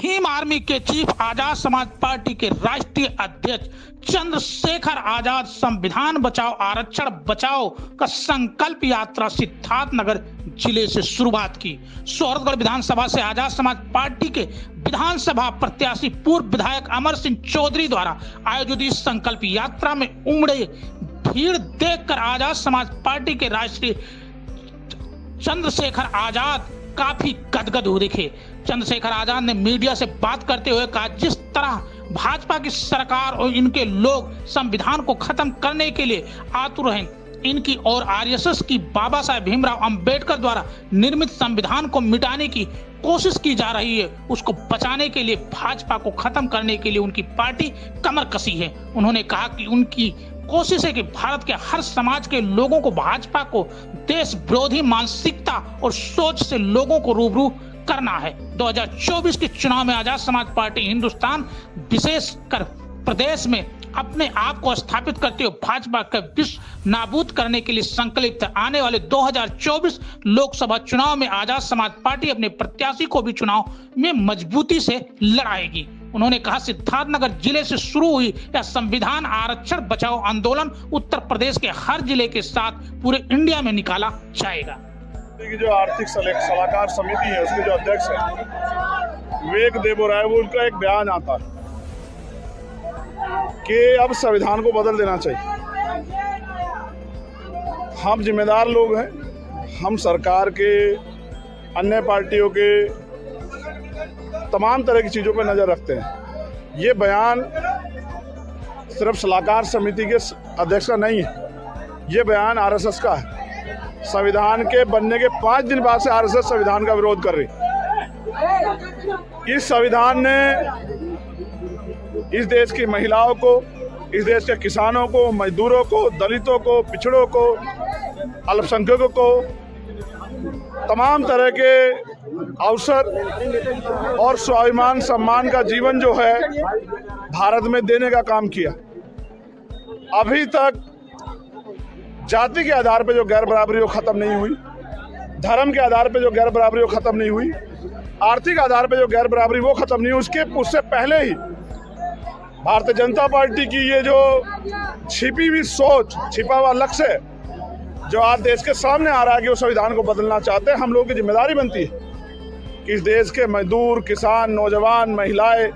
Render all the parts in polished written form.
Bhim army के chief Azad Samaj party के राष्ट्रीय अध्यक्ष चंद्रशेखर आजाद संविधान बचाओ आरक्षण बचाओ का संकल्प यात्रा सिद्धार्थनगर जिले से शुरुआत की। सोहरतगढ़ विधानसभा से आजाद समाज पार्टी के विधानसभा प्रत्याशी पूर्व विधायक अमर सिंह चौधरी द्वारा आयोजित इस संकल्प यात्रा में उमड़े भीड़ देखकर आजाद समाज पार्टी के राष्ट्रीय चंद्रशेखर आजाद काफी गदगद हो दिखे। चंद्रशेखर आजाद ने मीडिया से बात करते हुए कहा, जिस तरह भाजपा की सरकार और इनके लोग संविधान को खत्म करने के लिए आतुर हैं, इनकी और आरएसएस की बाबा साहेब भीमराव अंबेडकर द्वारा निर्मित संविधान को मिटाने की कोशिश की जा रही है, उसको बचाने के लिए भाजपा को खत्म करने के लिए उनकी पार्टी कमर कसी है। उन्होंने कहा कि उनकी कोशिश है कि भारत के हर समाज के लोगों को भाजपा को देश विरोधी मानसिकता और सोच से लोगों को रूबरू करना है। 2024 के चुनाव में आजाद समाज पार्टी हिंदुस्तान विशेषकर प्रदेश में अपने आप को स्थापित करते हुए भाजपा का विश्व नाबूद करने के लिए संकल्पित है। आने वाले 2024 लोकसभा चुनाव में आजाद समाज पार्टी अपने प्रत्याशी को भी चुनाव में मजबूती से लड़ाएगी। उन्होंने कहा, सिद्धार्थनगर जिले से शुरू हुई यह संविधान आरक्षण बचाओ आंदोलन उत्तर प्रदेश के हर जिले के साथ पूरे इंडिया में निकाला जाएगा। की जो आर्थिक सलाहकार समिति है उसके जो अध्यक्ष है विवेक देबोराय, वो उनका एक बयान आता है कि अब संविधान को बदल देना चाहिए। हम जिम्मेदार लोग हैं, हम सरकार के, अन्य पार्टियों के तमाम तरह की चीज़ों पर नज़र रखते हैं। ये बयान सिर्फ सलाहकार समिति के अध्यक्ष का नहीं है, ये बयान आरएसएस का है। संविधान के बनने के 5 दिन बाद से आरएसएस संविधान का विरोध कर रही। इस संविधान ने इस देश की महिलाओं को, इस देश के किसानों को, मजदूरों को, दलितों को, पिछड़ों को, अल्पसंख्यकों को तमाम तरह के अवसर और स्वाभिमान सम्मान का जीवन जो है भारत में देने का काम किया। अभी तक जाति के आधार पर जो गैर बराबरी वो खत्म नहीं हुई, धर्म के आधार पर जो गैर बराबरी वो खत्म नहीं हुई, आर्थिक आधार पर जो गैर बराबरी वो खत्म नहीं हुई। उससे पहले ही भारतीय जनता पार्टी की ये जो छिपी हुई सोच, छिपा हुआ लक्ष्य जो आज देश के सामने आ रहा है कि वो संविधान को बदलना चाहते हैं, हम लोगों की जिम्मेदारी बनती है कि इस देश के मजदूर, किसान, नौजवान, महिलाएं,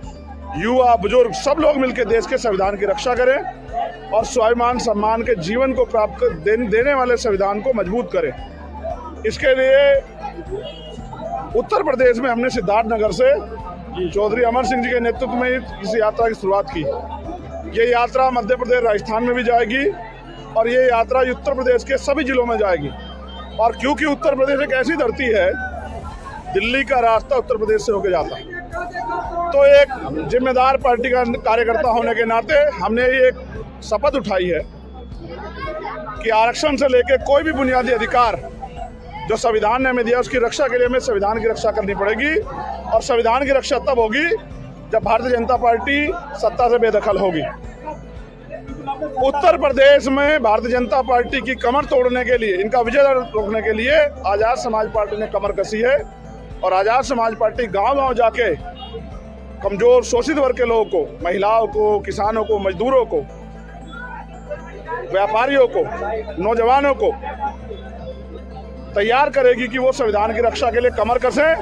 युवा, बुजुर्ग सब लोग मिलकर देश के संविधान की रक्षा करें और स्वाभिमान सम्मान के जीवन को प्राप्त देने वाले संविधान को मजबूत करें। इसके लिए उत्तर प्रदेश में हमने सिद्धार्थनगर से चौधरी अमर सिंह जी के नेतृत्व में इस यात्रा की शुरुआत की। ये यात्रा मध्य प्रदेश, राजस्थान में भी जाएगी और ये यात्रा उत्तर प्रदेश के सभी जिलों में जाएगी। और क्योंकि उत्तर प्रदेश एक ऐसी धरती है, दिल्ली का रास्ता उत्तर प्रदेश से होकर जाता है, तो एक जिम्मेदार पार्टी का कार्यकर्ता होने के नाते हमने ये एक शपथ उठाई है कि आरक्षण से लेकर कोई भी बुनियादी अधिकार जो संविधान ने हमें दिया उसकी रक्षा के लिए हमें संविधान की रक्षा करनी पड़ेगी। और संविधान की रक्षा तब होगी जब भारतीय जनता पार्टी सत्ता से बेदखल होगी। उत्तर प्रदेश में भारतीय जनता पार्टी की कमर तोड़ने के लिए, इनका विजय रोकने के लिए आजाद समाज पार्टी ने कमर कसी है और आजाद समाज पार्टी गांव-गांव जाके कमजोर शोषित वर्ग के लोगों को, महिलाओं को, किसानों को, मजदूरों को, व्यापारियों को, नौजवानों को तैयार करेगी कि वो संविधान की रक्षा के लिए कमर कसें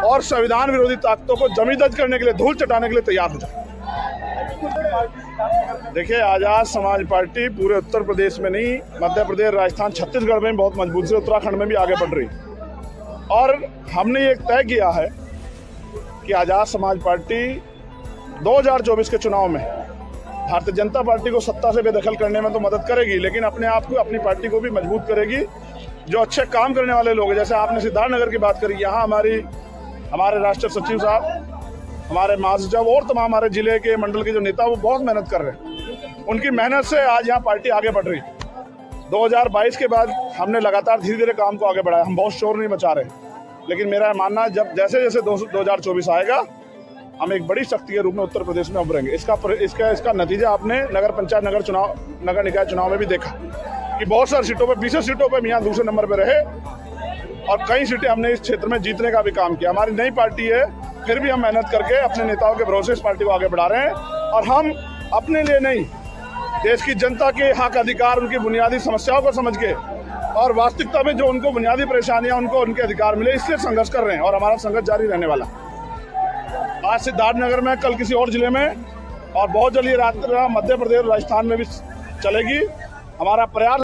और संविधान विरोधी ताकतों को जमींदोज करने के लिए, धूल चटाने के लिए तैयार हो जाए। देखिए, आजाद समाज पार्टी पूरे उत्तर प्रदेश में नहीं, मध्य प्रदेश, राजस्थान, छत्तीसगढ़ में बहुत मजबूत से, उत्तराखंड में भी आगे बढ़ रही। और हमने ये तय किया है कि आजाद समाज पार्टी 2024 के चुनाव में भारतीय जनता पार्टी को सत्ता से बेदखल करने में तो मदद करेगी, लेकिन अपने आप को, अपनी पार्टी को भी मजबूत करेगी। जो अच्छे काम करने वाले लोग हैं, जैसे आपने सिद्धार्थनगर की बात करी, यहाँ हमारे राष्ट्रीय सचिव साहब, हमारे महासचिव और तमाम हमारे जिले के, मंडल के जो नेता, वो बहुत मेहनत कर रहे हैं। उनकी मेहनत से आज यहाँ पार्टी आगे बढ़ रही। 2022 के बाद हमने लगातार धीरे धीरे काम को आगे बढ़ाया। हम बहुत शोर नहीं मचा रहे, लेकिन मेरा मानना है जब जैसे जैसे 2024 आएगा हम एक बड़ी शक्ति के रूप में उत्तर प्रदेश में उभरेंगे। इसका नतीजा आपने नगर पंचायत, नगर निकाय चुनाव में भी देखा कि बहुत सारी सीटों पर, 20 सीटों पर मियां दूसरे नंबर पर रहे और कई सीटें हमने इस क्षेत्र में जीतने का भी काम किया। हमारी नई पार्टी है फिर भी हम मेहनत करके अपने नेताओं के भरोसे इस पार्टी को आगे बढ़ा रहे हैं। और हम अपने लिए नहीं, देश की जनता के हक अधिकार, उनकी बुनियादी समस्याओं को समझ के और वास्तविकता में जो उनको बुनियादी परेशानियां, उनको उनके अधिकार मिले, इसलिए संघर्ष कर रहे हैं और हमारा संघर्ष जारी रहने वाला। आज सिद्धार्थनगर में, कल किसी और जिले में और बहुत जल्द ये यात्रा मध्य प्रदेश, राजस्थान में भी चलेगी। हमारा प्रयास